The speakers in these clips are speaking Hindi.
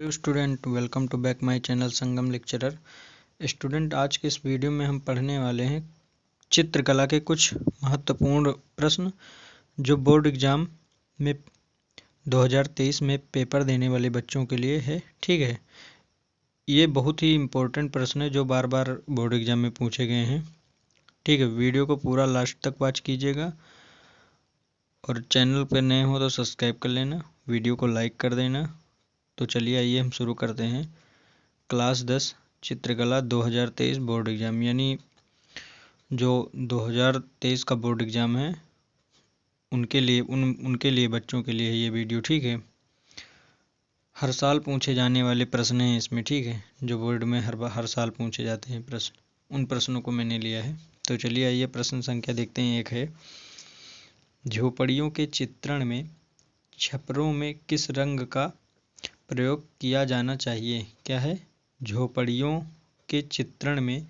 Hello student, welcome to back my channel Sangam lecturer. Student, आज के इस वीडियो में हम पढ़ने वाले हैं चित्रकला के कुछ महत्वपूर्ण प्रश्न जो बोर्ड एग्जाम में 2023 में पेपर देने वाले बच्चों के लिए है। ठीक है, ये बहुत ही इम्पोर्टेंट प्रश्न है जो बार बार बोर्ड एग्जाम में पूछे गए हैं। ठीक है, वीडियो को पूरा लास्ट तक वॉच कीजिएगा और चैनल पर नए हो तो सब्सक्राइब कर लेना, वीडियो को लाइक कर देना। तो चलिए आइए हम शुरू करते हैं। क्लास 10 चित्रकला 2023 बोर्ड एग्ज़ाम, यानी जो 2023 का बोर्ड एग्ज़ाम है उनके लिए बच्चों के लिए है ये वीडियो। ठीक है, हर साल पूछे जाने वाले प्रश्न हैं इसमें। ठीक है, जो बोर्ड में हर साल पूछे जाते हैं प्रश्न, उन प्रश्नों को मैंने लिया है। तो चलिए आइए प्रश्न संख्या देखते हैं। एक है, झोपड़ियों के चित्रण में छपरों में किस रंग का प्रयोग किया जाना चाहिए? क्या है? झोपड़ियों के चित्रण में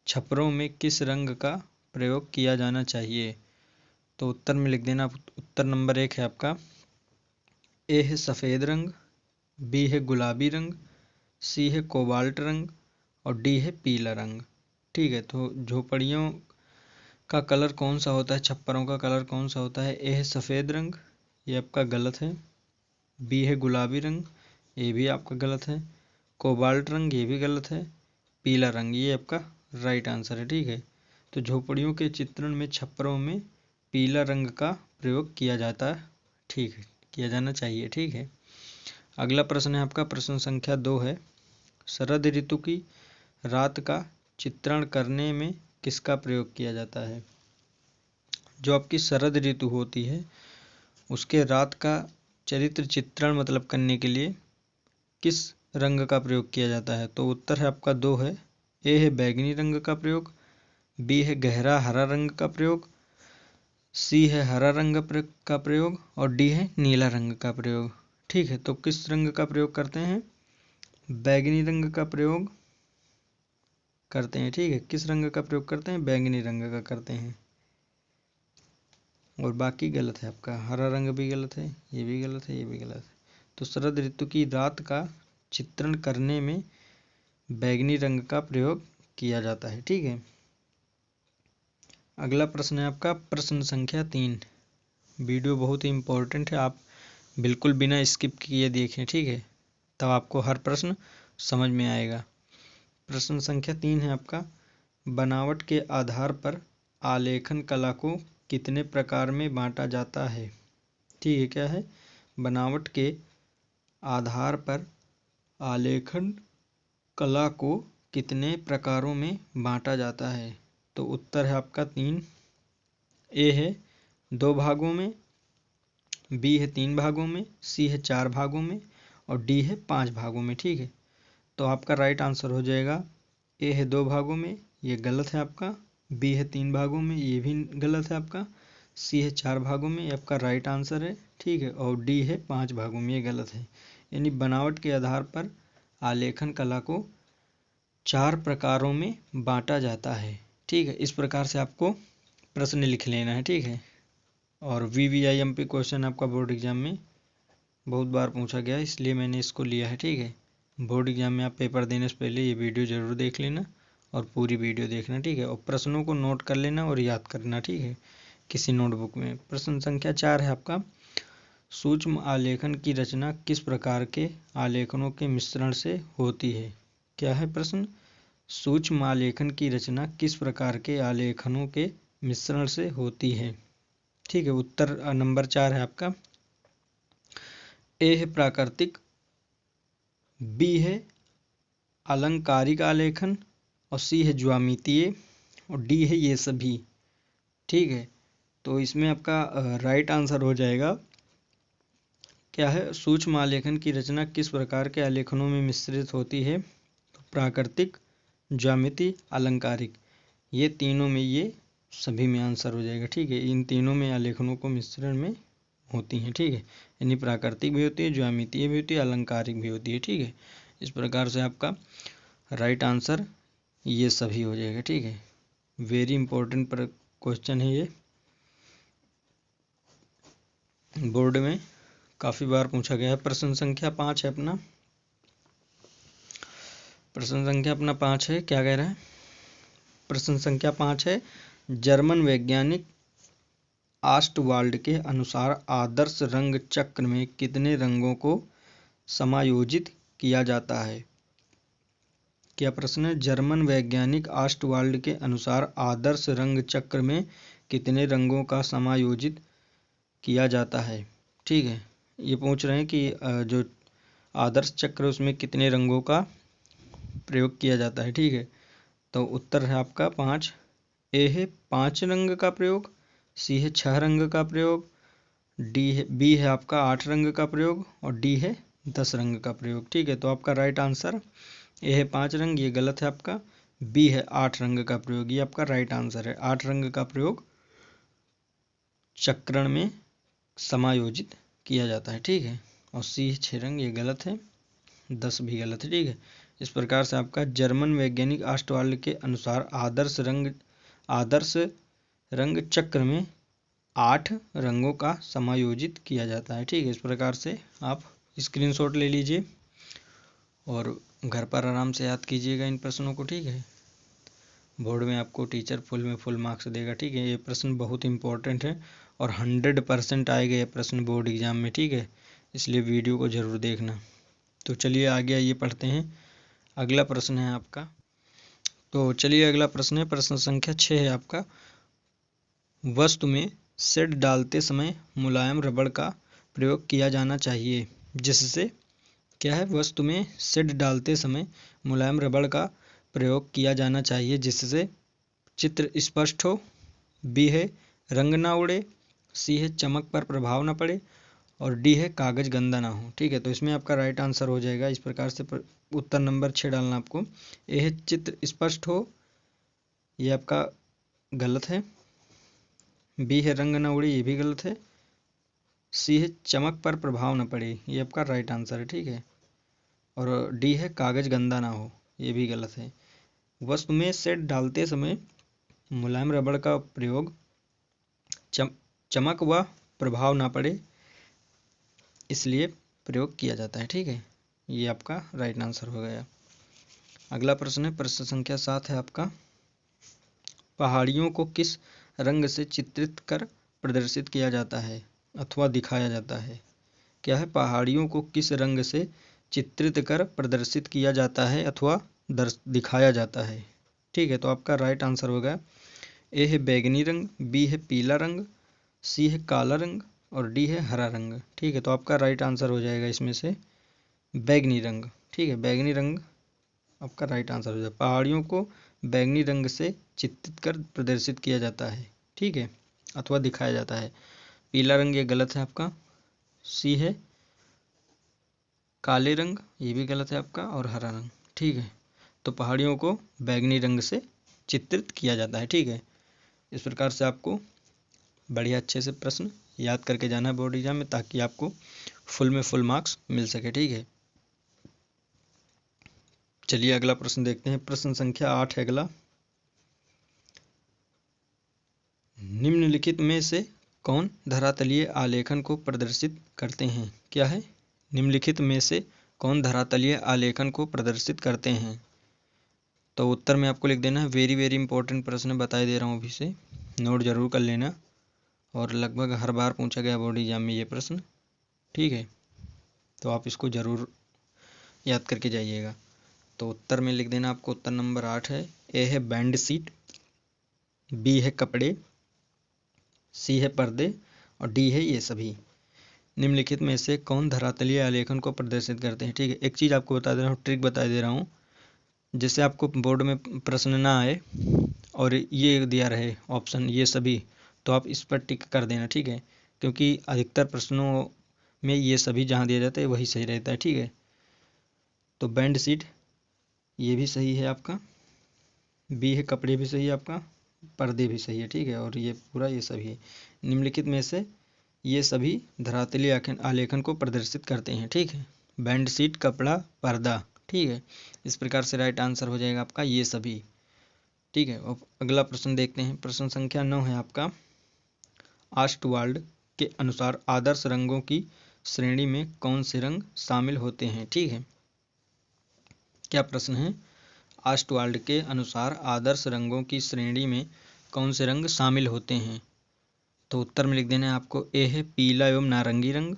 छपरों में किस रंग का प्रयोग किया जाना चाहिए? तो उत्तर में लिख देना। उत्तर नंबर 1 है आपका, ए है सफ़ेद रंग, बी है गुलाबी रंग, सी है कोबाल्ट रंग और डी है पीला रंग। ठीक है, तो झोपड़ियों का कलर कौन सा होता है, छप्परों का कलर कौन सा होता है? ए है सफ़ेद रंग, ये आपका गलत है। बी है गुलाबी रंग, ये भी आपका गलत है। कोबाल्ट रंग, ये भी गलत है। पीला रंग, ये आपका राइट आंसर है। ठीक है, तो झोपड़ियों के चित्रण में छप्परों में पीला रंग का प्रयोग किया जाता है। ठीक है, किया जाना चाहिए। ठीक है, अगला प्रश्न है आपका, प्रश्न संख्या 2 है, शरद ऋतु की रात का चित्रण करने में किसका प्रयोग किया जाता है? जो आपकी शरद ऋतु होती है उसके रात का चरित्र चित्रण मतलब करने के लिए किस रंग का प्रयोग किया जाता है? तो उत्तर है आपका 2 है। ए है बैगनी रंग का प्रयोग, बी है गहरा हरा रंग का प्रयोग, सी है हरा रंग का प्रयोग और डी है नीला रंग का प्रयोग। ठीक है, तो किस रंग का प्रयोग करते हैं? बैगनी रंग का प्रयोग करते हैं। ठीक है, किस रंग का प्रयोग करते हैं? बैगनी रंग का करते हैं। और बाकी गलत है आपका, हरा रंग भी गलत है, ये भी गलत है, ये भी गलत है। तो शरद ऋतु की रात का चित्रण करने में बैगनी रंग का प्रयोग किया जाता है। ठीक है, अगला प्रश्न है आपका, प्रश्न संख्या 3। वीडियो बहुत ही इम्पोर्टेंट है, आप बिल्कुल बिना स्किप किए देखें। ठीक है, तब आपको हर प्रश्न समझ में आएगा। प्रश्न संख्या 3 है आपका, बनावट के आधार पर आलेखन कला को कितने प्रकार में बांटा जाता है? ठीक है, क्या है? बनावट के आधार पर आलेखन कला को कितने प्रकारों में बांटा जाता है? तो उत्तर है आपका 3। ए है 2 भागों में, बी है 3 भागों में, सी है 4 भागों में और डी है 5 भागों में। ठीक है, तो आपका राइट आंसर हो जाएगा, ए है 2 भागों में, ये गलत है आपका। बी है 3 भागों में, ये भी गलत है आपका। सी है 4 भागों में, ये आपका राइट आंसर है। ठीक है, और डी है 5 भागों में, ये गलत है। यानी बनावट के आधार पर आलेखन कला को 4 प्रकारों में बांटा जाता है। ठीक है, इस प्रकार से आपको प्रश्न लिख लेना है। ठीक है, और VVIMP क्वेश्चन आपका बोर्ड एग्जाम में बहुत बार पूछा गया है, इसलिए मैंने इसको लिया है। ठीक है, बोर्ड एग्जाम में आप पेपर देने से पहले ये वीडियो ज़रूर देख लेना और पूरी वीडियो देखना। ठीक है, और प्रश्नों को नोट कर लेना और याद करना। ठीक है, किसी नोटबुक में। प्रश्न संख्या 4 है आपका, सूक्ष्म आलेखन की रचना किस प्रकार के आलेखनों के मिश्रण से होती है? क्या है प्रश्न? सूक्ष्म आलेखन की रचना किस प्रकार के आलेखनों के मिश्रण से होती है? ठीक है, उत्तर नंबर 4 है आपका, ए है प्राकृतिक, बी है अलंकारिक आलेखन और सी है ज्यामितीय और डी है ये सभी। ठीक है, तो इसमें आपका राइट आंसर हो जाएगा, क्या है? सूक्ष्म आलेखन की रचना किस प्रकार के आलेखनों में मिश्रित होती है? तो प्राकृतिक, ज्यामिति, अलंकारिक, ये तीनों में, ये सभी में आंसर हो जाएगा। ठीक है, इन तीनों में आलेखनों को मिश्रण में होती हैं। ठीक है, यानी प्राकृतिक भी होती है, ज्यामितीय भी होती है, अलंकारिक भी होती है। ठीक है, इस प्रकार से आपका राइट आंसर ये सभी हो जाएगा। ठीक है, वेरी इंपॉर्टेंट क्वेश्चन है ये, बोर्ड में काफ़ी बार पूछा गया है। प्रश्न संख्या 5 है अपना, प्रश्न संख्या अपना 5 है, क्या कह रहा है? प्रश्न संख्या 5 है, जर्मन वैज्ञानिक ऑस्टवाल्ड के अनुसार आदर्श रंग चक्र में कितने रंगों को समायोजित किया जाता है? क्या प्रश्न है? जर्मन वैज्ञानिक ऑस्टवाल्ड के अनुसार आदर्श रंग चक्र में कितने रंगों का समायोजित किया जाता है? ठीक है, ये पूछ रहे हैं कि जो आदर्श चक्र उसमें कितने रंगों का प्रयोग किया जाता है। ठीक है, तो उत्तर है आपका 5। ए है 5 रंग का प्रयोग, सी है 6 रंग का प्रयोग, बी है आपका 8 रंग का प्रयोग और डी है 10 रंग का प्रयोग। ठीक है, तो आपका राइट आंसर ए है 5 रंग, ये गलत है आपका। बी है 8 रंग का प्रयोग, ये आपका राइट आंसर है। 8 रंग का प्रयोग चक्रण में समायोजित किया जाता है। ठीक है, और सी है 6 रंग, ये गलत है। 10 भी गलत है। ठीक है, इस प्रकार से आपका जर्मन वैज्ञानिक ऑस्टवाल्ड के अनुसार आदर्श रंग चक्र में 8 रंगों का समायोजित किया जाता है। ठीक है, इस प्रकार से आप स्क्रीनशॉट ले लीजिए और घर पर आराम से याद कीजिएगा इन प्रश्नों को। ठीक है, बोर्ड में आपको टीचर फुल मार्क्स देगा। ठीक है, ये प्रश्न बहुत इंपॉर्टेंट है और 100% आएगा ये प्रश्न बोर्ड एग्जाम में। ठीक है, इसलिए वीडियो को ज़रूर देखना। तो चलिए आगे आइए पढ़ते हैं। अगला प्रश्न है आपका, तो चलिए अगला प्रश्न है, प्रश्न संख्या 6 है आपका। वस्तु में शेड डालते समय मुलायम रबड़ का प्रयोग किया जाना चाहिए जिससे, क्या है? वस्तु में शेड डालते समय मुलायम रबड़ का प्रयोग किया जाना चाहिए जिससे चित्र स्पष्ट हो। बी है रंग ना उड़े, सी है चमक पर प्रभाव ना पड़े और डी है कागज गंदा ना हो। ठीक है, तो इसमें आपका राइट आंसर हो जाएगा इस प्रकार से उत्तर नंबर 6 डालना आपको। ए है चित्र स्पष्ट हो, ये आपका गलत है। बी है रंग न उड़े, ये भी गलत है। सी है चमक पर प्रभाव न पड़े, ये आपका राइट आंसर है। ठीक है, और डी है कागज गंदा ना हो, ये भी गलत है। वस्तु में शेड डालते समय मुलायम रबड़ का प्रयोग चमक व प्रभाव ना पड़े इसलिए प्रयोग किया जाता है। ठीक है, ये आपका राइट आंसर हो गया। अगला प्रश्न है, प्रश्न संख्या 7 है आपका। पहाड़ियों को किस रंग से चित्रित कर प्रदर्शित किया जाता है अथवा दिखाया जाता है? क्या है? पहाड़ियों को किस रंग से चित्रित कर प्रदर्शित किया जाता है अथवा दिखाया जाता है? ठीक है, तो आपका राइट आंसर होगा ए है बैगनी रंग, बी है पीला रंग, सी है काला रंग और डी है हरा रंग। ठीक है, तो आपका राइट आंसर हो जाएगा इसमें से बैगनी रंग। ठीक है, बैगनी रंग आपका राइट आंसर हो जाएगा। पहाड़ियों को बैगनी रंग से चित्रित कर प्रदर्शित किया जाता है। ठीक है, अथवा दिखाया जाता है। पीला रंग ये गलत है आपका। सी है काले रंग, ये भी गलत है आपका, और हरा रंग। ठीक है, तो पहाड़ियों को बैगनी रंग से चित्रित किया जाता है। ठीक है, इस प्रकार से आपको बढ़िया अच्छे से प्रश्न याद करके जाना है बोर्ड एग्जाम में ताकि आपको फुल में फुल मार्क्स मिल सके। ठीक है, चलिए अगला प्रश्न देखते हैं। प्रश्न संख्या 8 है अगला। निम्नलिखित में से कौन धरातलीय आलेखन को प्रदर्शित करते हैं? क्या है? निम्नलिखित में से कौन धरातलीय आलेखन को प्रदर्शित करते हैं? तो उत्तर में आपको लिख देना है। वेरी वेरी इंपॉर्टेंट प्रश्न बताए दे रहा हूँ अभी से, नोट जरूर कर लेना और लगभग हर बार पूछा गया बोर्ड एग्जाम में ये प्रश्न। ठीक है, तो आप इसको ज़रूर याद करके जाइएगा। तो उत्तर में लिख देना आपको, उत्तर नंबर 8 है। ए है बैंड सीट, बी है कपड़े, सी है पर्दे और डी है ये सभी। निम्नलिखित में से कौन धरातलीय आलेखन को प्रदर्शित करते हैं? ठीक है, एक चीज़ आपको बता दे रहा हूँ, ट्रिक बता दे रहा हूँ, जिससे आपको बोर्ड में प्रश्न ना आए और ये दिया रहे ऑप्शन ये सभी, तो आप इस पर टिक कर देना। ठीक है, क्योंकि अधिकतर प्रश्नों में ये सभी जहाँ दिया जाता है वही सही रहता है। ठीक है, तो बैंड सीट ये भी सही है आपका, बी है कपड़े भी सही है आपका, पर्दे भी सही है। ठीक है, और ये पूरा ये सभी है। निम्नलिखित में से ये सभी धरातलीय आलेखन को प्रदर्शित करते हैं। ठीक है, बैंड सीट, कपड़ा, पर्दा। ठीक है, इस प्रकार से राइट आंसर हो जाएगा आपका ये सभी। ठीक है, अब अगला प्रश्न देखते हैं। प्रश्न संख्या 9 है आपका। ऑस्टवाल्ड के अनुसार आदर्श रंगों की श्रेणी में कौन से रंग शामिल होते हैं? ठीक है, क्या प्रश्न है? ऑस्टवाल्ड के अनुसार आदर्श रंगों की श्रेणी में कौन से रंग शामिल होते हैं? तो उत्तर में लिख देना है आपको। ए है पीला एवं नारंगी रंग,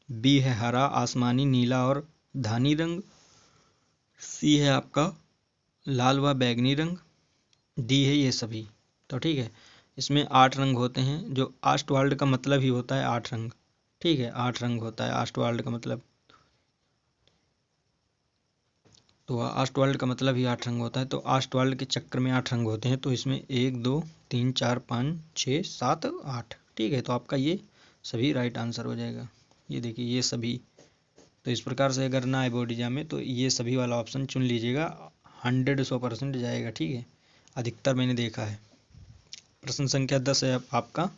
बी है हरा, आसमानी, नीला और धानी रंग, सी है आपका लाल व बैगनी रंग, डी है ये सभी। तो ठीक है, इसमें 8 रंग होते हैं, जो ऑस्टवाल्ड का मतलब ही होता है 8 रंग। ठीक है, 8 रंग होता है ऑस्टवाल्ड का मतलब। तो ऑस्टवाल्ड का मतलब ही 8 रंग होता है। तो ऑस्टवाल्ड के चक्र में 8 रंग होते हैं। तो इसमें 1 2 3 4 5 6 7 8। ठीक है, तो आपका ये सभी राइट आंसर हो जाएगा। ये देखिए ये सभी। तो इस प्रकार से अगर ना आए बोर्ड एग्जाम में तो ये सभी वाला ऑप्शन चुन लीजिएगा, 100% जाएगा। ठीक है, अधिकतर मैंने देखा है। प्रश्न संख्या 10 है आपका।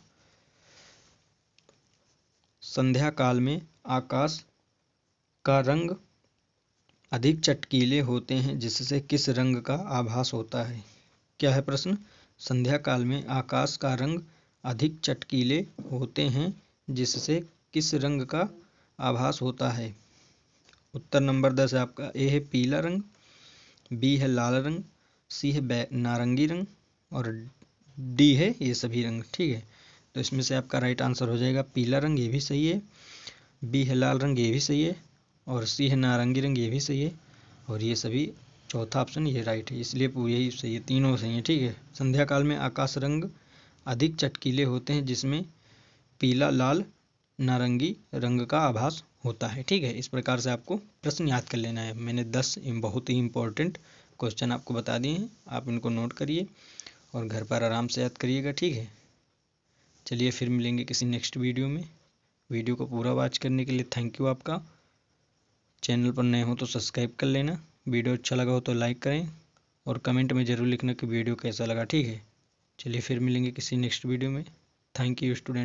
संध्या काल में आकाश का रंग अधिक चटकीले होते हैं, जिससे किस रंग का आभास होता है? क्या है प्रश्न? संध्या काल में आकाश का रंग अधिक चटकीले होते हैं, जिससे किस रंग का आभास होता है? उत्तर नंबर 10 है आपका। ए है पीला रंग, बी है लाल रंग, सी है नारंगी रंग और डी है ये सभी रंग। ठीक है, तो इसमें से आपका राइट आंसर हो जाएगा पीला रंग, ये भी सही है, बी है लाल रंग, ये भी सही है, और सी है नारंगी रंग, ये भी सही है, और ये सभी चौथा ऑप्शन ये राइट है। इसलिए यही सही है, तीनों सही है। ठीक है, संध्या काल में आकाश रंग अधिक चटकीले होते हैं, जिसमें पीला, लाल, नारंगी रंग का आभास होता है। ठीक है, इस प्रकार से आपको प्रश्न याद कर लेना है। मैंने 10 बहुत ही इंपॉर्टेंट क्वेश्चन आपको बता दिए हैं, आप इनको नोट करिए और घर पर आराम से याद करिएगा। ठीक है, चलिए फिर मिलेंगे किसी नेक्स्ट वीडियो में। वीडियो को पूरा वॉच करने के लिए थैंक यू आपका। चैनल पर नए हो तो सब्सक्राइब कर लेना, वीडियो अच्छा लगा हो तो लाइक करें और कमेंट में ज़रूर लिखना कि वीडियो कैसा लगा। ठीक है, चलिए फिर मिलेंगे किसी नेक्स्ट वीडियो में। Thank you student.